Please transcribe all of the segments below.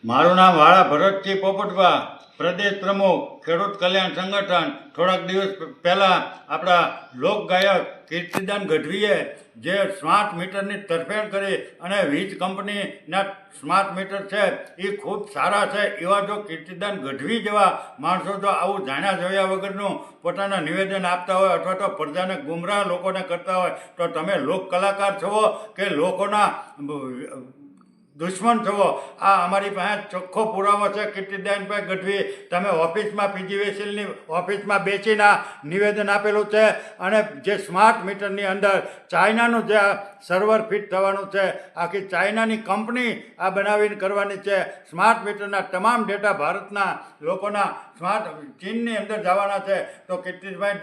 મારું નામ વાળા ભરતસિંહ પોપટભા, પ્રદેશ પ્રમુખ ખેડૂત કલ્યાણ સંગઠન. થોડાક દિવસ પહેલાં આપણા લોકગાયક કીર્તિદાન ગઢવીએ જે સ્માર્ટ મીટરની તરફેણ કરી અને વીજ કંપનીના સ્માર્ટ મીટર છે એ ખૂબ સારા છે, એવા જો કીર્તિદાન ગઢવી જેવા માણસો જો આવું જાણ્યા જોયા વગરનું પોતાના નિવેદન આપતા હોય અથવા તો પ્રજાને ગુમરાહ લોકોને કરતા હોય તો તમે લોક કલાકાર છો કે લોકોના દુશ્મન છો? આ અમારી પાસે ચોખ્ખો પુરાવો છે. કીર્તિદાનભાઈ ગઢવી, તમે ઓફિસમાં પીજીવીસીએલની ઓફિસમાં બેસીને નિવેદન આપેલું છે અને જે સ્માર્ટ મીટરની અંદર ચાઇનાનું જે સર્વર ફિટ થવાનું છે, આખી ચાઇનાની કંપની આ બનાવીને કરવાની છે. સ્માર્ટ મીટરના તમામ ડેટા ભારતના લોકોના સ્માર્ટ ચીનની અંદર જવાના છે. તો કીર્તિભાઈ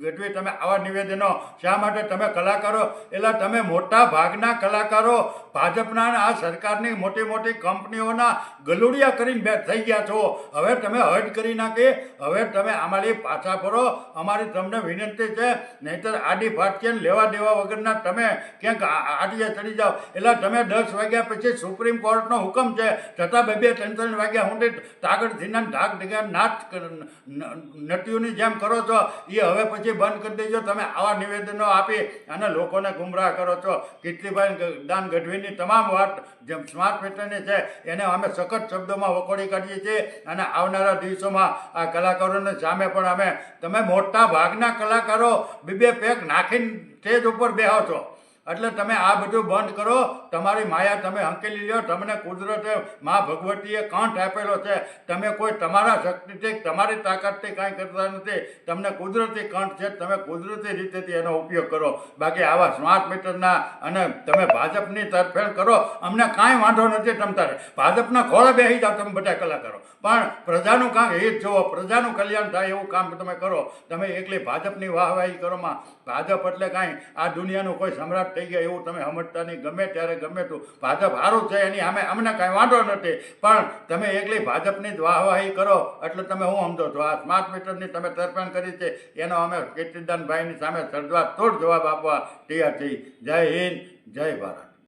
ગઢવી, તમે આવા નિવેદનો શા માટે? તમે કલાકારો, એટલે તમે મોટા ભાગના કલાકારો ભાજપના આ સરકારની મોટી મોટી કંપનીઓના ગલુડિયા કરીને થઈ ગયા છો. હવે તમે હદ કરી નાખી. હવે તમે અમારી પાછા ફરો, અમારી તમને વિનંતી છે. નહીંતર આડી ફાટકેન લેવા દેવા વગરના તમે ક્યાંક આડીએ ચડી જાઓ. એટલે તમે 10 વાગ્યા પછી સુપ્રીમ કોર્ટનો હુકમ છે, છતાં 2-3 વાગ્યા સુધી તાગડધીના ઢાક ઢીગા નાચ નટીઓની જેમ કરો છો. એ હવે પછી બંધ કરી દેજો. તમે આવા નિવેદનો આપી અને લોકોને ગુમરાહ કરો છો. કીર્તિભાઈ દાન ગઢવીની તમામ વાત જેમ સ્માર્ટ મીટરની છે એને અમે સખત શબ્દોમાં વખોડી કાઢીએ છીએ અને આવનારા દિવસોમાં આ કલાકારોની સામે પણ અમે, તમે મોટા ભાગના કલાકારો બે પેક નાખીને સ્ટેજ ઉપર બેહો છો, એટલે તમે આ બધું બંધ કરો. તમારી માયા તમે હંકેલી લ્યો. તમને કુદરતે મા ભગવતીએ કંઠ આપેલો છે. તમે કોઈ તમારા શક્તિથી તમારી તાકાતથી કાંઈ કરતા નથી. તમને કુદરતી કંઠ છે, તમે કુદરતી રીતેથી એનો ઉપયોગ કરો. બાકી આવા સ્માર્ટ મીટરના અને તમે ભાજપની તરફેણ કરો, અમને કાંઈ વાંધો નથી. તમ તારે ભાજપના ખોળે બેસી જાઓ તમે બધા કલાકારો, પણ પ્રજાનું કાંઈક હિત જોવો, પ્રજાનું કલ્યાણ થાય એવું કામ તમે કરો. તમે એકલી ભાજપની વાહવાહી કરોમાં ભાજપ એટલે કાંઈ આ દુનિયાનું કોઈ સમ્રાટ થઈ ગયા એવું તમે સમજતા નહીં. ગમે ત્યારે ગમે તું ભાજપ સારું છે એની સામે અમને કાંઈ વાંધો નથી, પણ તમે એકલી ભાજપની જ વાહવાહી કરો એટલે તમે હું સમજો છો? આ સ્માર્ટ મીટરની તમે તરફેણ કરી છે એનો અમે કીર્તિદાનભાઈની સામે સર્જવા તોડ જવાબ આપવા તૈયાર છીએ. જય હિન્દ, જય ભારત.